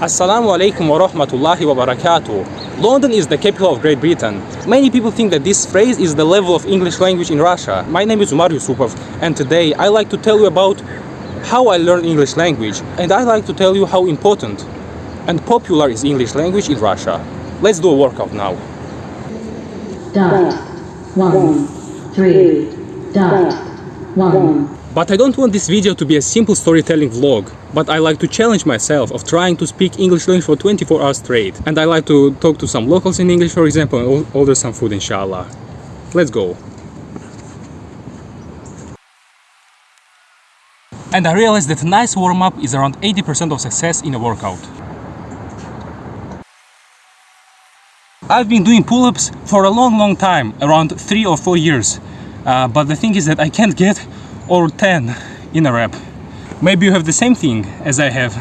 Assalamu alaikum wa rahmatullahi wa barakatuh. London is the capital of Great Britain. Many people think that this phrase is the level of English language in Russia. My name is Umar Yusupov, and today I like to tell you about how I learned English language, and I like to tell you how important and popular is English language in Russia. Let's do a workout now. Dot 1 3 dot 1. But I don't want this video to be a simple storytelling vlog, but I like to challenge myself of trying to speak English language for 24 hours straight. And I like to talk to some locals in English, for example, and order some food, inshallah. Let's go. And I realized that a nice warm-up is around 80% of success in a workout. I've been doing pull-ups for a long time, around 3 or 4 years. But the thing is that I can't get or 10 in a rep. Maybe you have the same thing as I have.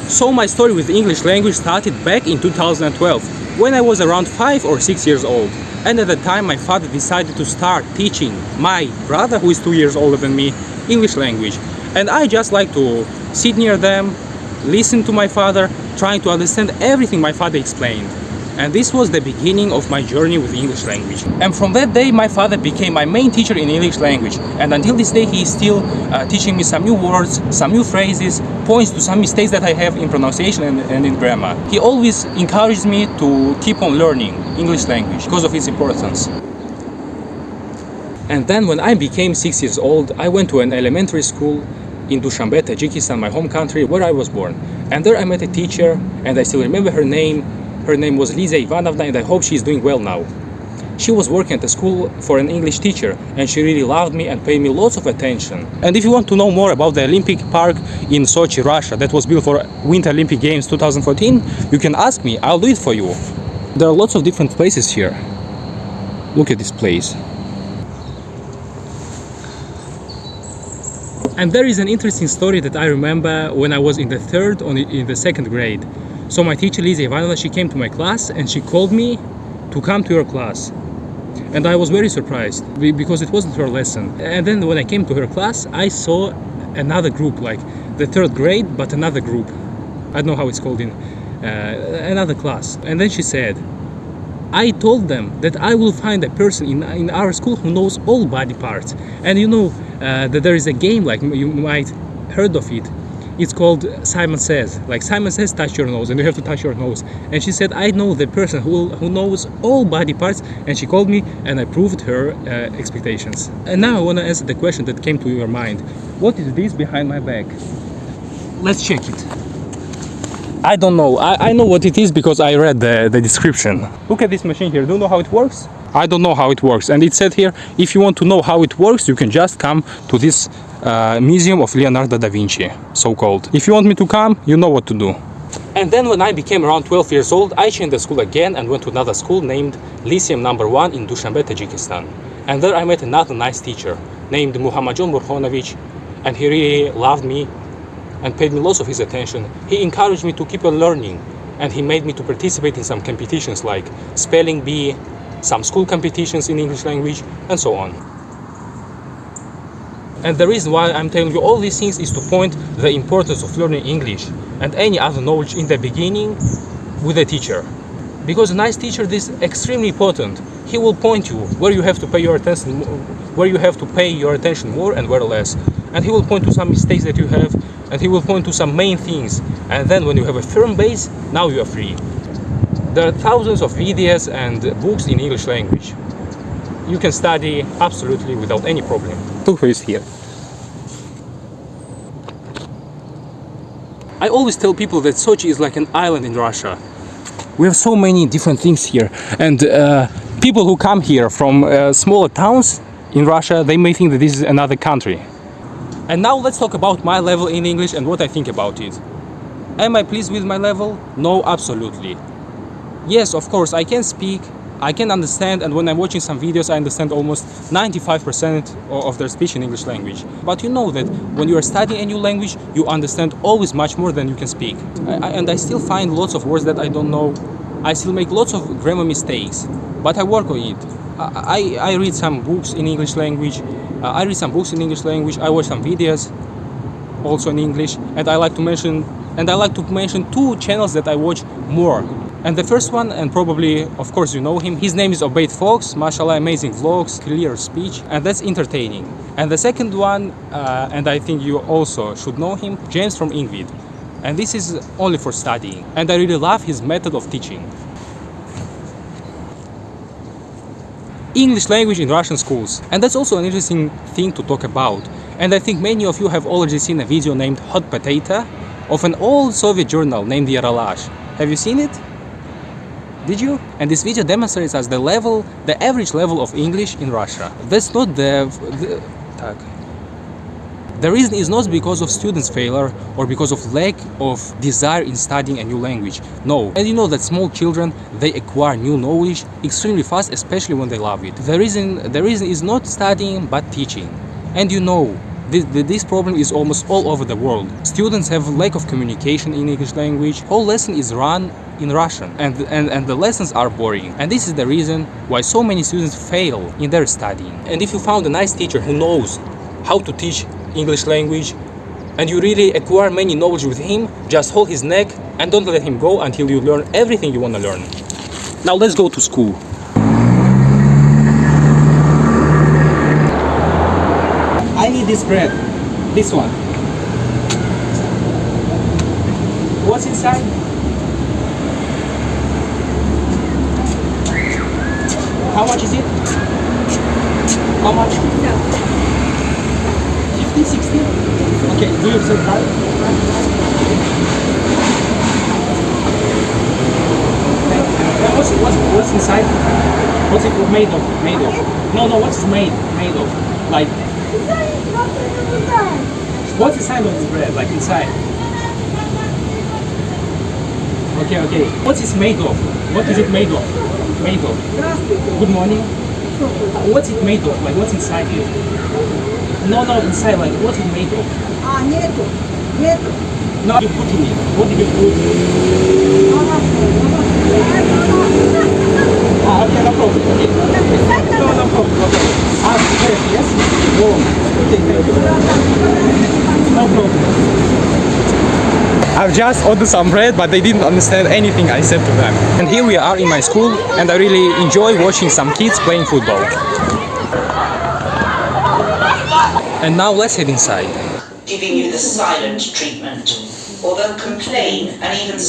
So my story with English language started back in 2012, when I was around 5 or 6 years old. And at the time my father decided to start teaching my brother, who is 2 years older than me, English language. And I just like to sit near them, listen to my father, trying to understand everything my father explained. And this was the beginning of my journey with English language. And from that day, my father became my main teacher in English language. And until this day, he is still teaching me some new words, some new phrases, points to some mistakes that I have in pronunciation and in grammar. He always encouraged me to keep on learning English language because of its importance. And then when I became 6 years old, I went to an elementary school in Dushanbe, Tajikistan, my home country, where I was born. And there I met a teacher, and I still remember her name. Her name was Liza Ivanovna, and I hope she's doing well now. She was working at the school for an English teacher, and she really loved me and paid me lots of attention. And if you want to know more about the Olympic Park in Sochi, Russia, that was built for Winter Olympic Games 2014, you can ask me, I'll do it for you. There are lots of different places here. Look at this place. And there is an interesting story that I remember when I was in the third or in the second grade. So my teacher, Liza Ivanovna, she came to my class and she called me to come to her class. And I was very surprised because it wasn't her lesson. And then when I came to her class, I saw another group, like the third grade, but another group. I don't know how it's called in another class. And then she said, I told them that I will find a person in our school who knows all body parts. And you know that there is a game, like you might heard of it. It's called Simon Says. Like Simon Says, touch your nose, and you have to touch your nose. And she said, I know the person who knows all body parts, and she called me, and I proved her expectations. And now I want to answer the question that came to your mind. What is this behind my back? Let's check it. I don't know. I know what it is because I read the description. Look at this machine here. Do you know how it works? I don't know how it works. And it said here, if you want to know how it works, you can just come to this Museum of Leonardo da Vinci, so-called. If you want me to come, you know what to do. And then when I became around 12 years old, I changed the school again and went to another school named Lyceum number 1 in Dushanbe, Tajikistan. And there I met another nice teacher named Muhammadjon Burhonovich, and he really loved me and paid me lots of his attention. He encouraged me to keep on learning, and he made me to participate in some competitions like spelling bee, some school competitions in English language, and so on. And the reason why I'm telling you all these things is to point the importance of learning English and any other knowledge in the beginning with a teacher. Because a nice teacher, this is extremely important. He will point you where you have to pay your attention, more and where less. And he will point to some mistakes that you have, and he will point to some main things. And then when you have a firm base, now you are free. There are thousands of videos and books in English language. You can study absolutely without any problem. Look who is here. I always tell people that Sochi is like an island in Russia. We have so many different things here, and people who come here from smaller towns in Russia, they may think that this is another country. And now let's talk about my level in English and what I think about it. Am I pleased with my level? No, absolutely. Yes, of course, I can speak, I can understand, and when I'm watching some videos, I understand almost 95% of their speech in English language. But you know that when you are studying a new language, you understand always much more than you can speak. And I still find lots of words that I don't know. I still make lots of grammar mistakes, but I work on it. I read some books in English language. I watch some videos also in English, and I like to mention And I like to mention two channels that I watch more. And the first one, and probably, of course, you know him, his name is Obaid Fox, mashallah, amazing vlogs, clear speech, and that's entertaining. And the second one, and I think you also should know him, James from Ingvid. And this is only for studying. And I really love his method of teaching. English language in Russian schools. And that's also an interesting thing to talk about. And I think many of you have already seen a video named Hot Potato of an old Soviet journal named Yaralash. Have you seen it? Did you? And this video demonstrates us the average level of English in Russia. That's not the reason is not because of students' failure or because of lack of desire in studying a new language. No. And you know that small children, they acquire new knowledge extremely fast, especially when they love it. The reason is not studying but teaching. And you know, this problem is almost all over the world. Students have lack of communication in English language. Whole lesson is run in Russian, and the lessons are boring. And this is the reason why so many students fail in their studying. And if you found a nice teacher who knows how to teach English language, and you really acquire many knowledge with him, just hold his neck and don't let him go until you learn everything you want to learn. Now let's go to school. I need this bread. This one. What's inside? How much is it? How much? 50, 60? Okay, do you accept card? What's inside? What's it made of? No, what's it made of? Like, what's inside of this bread? Like inside? Okay. What is made of? What is it made of? Good morning. What's it made of? Like what's inside it? No, inside. Like what's it made of? Нету. No, you put in it. What did you put? Okay, no problem. Okay. No problem. Yes? Okay, thank you. No problem. I've just ordered some bread, but they didn't understand anything I said to them. And here we are in my school, and I really enjoy watching some kids playing football. And now let's head inside. Giving you the silent treatment, or they'll complain and even...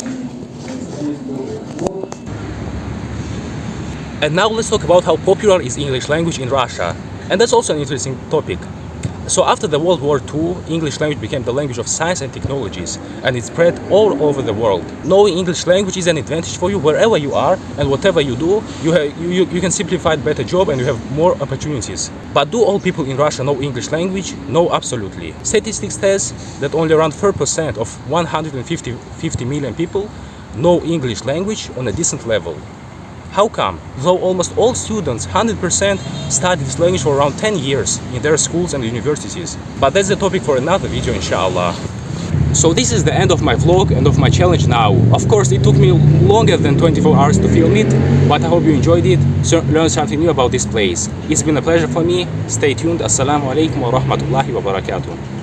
And now let's talk about how popular is English language in Russia. And that's also an interesting topic. So after the World War II, English language became the language of science and technologies, and it spread all over the world. Knowing English language is an advantage for you wherever you are, and whatever you do, you can simply find a better job and you have more opportunities. But do all people in Russia know English language? No, absolutely. Statistics says that only around 4% of 150 million people know English language on a decent level. How come? Though almost all students, 100%, study this language for around 10 years in their schools and universities. But that's the topic for another video, inshallah. So this is the end of my vlog and of my challenge now. Of course, it took me longer than 24 hours to film it, but I hope you enjoyed it, learned something new about this place. It's been a pleasure for me. Stay tuned. Assalamu alaikum wa rahmatullahi wa barakatuh.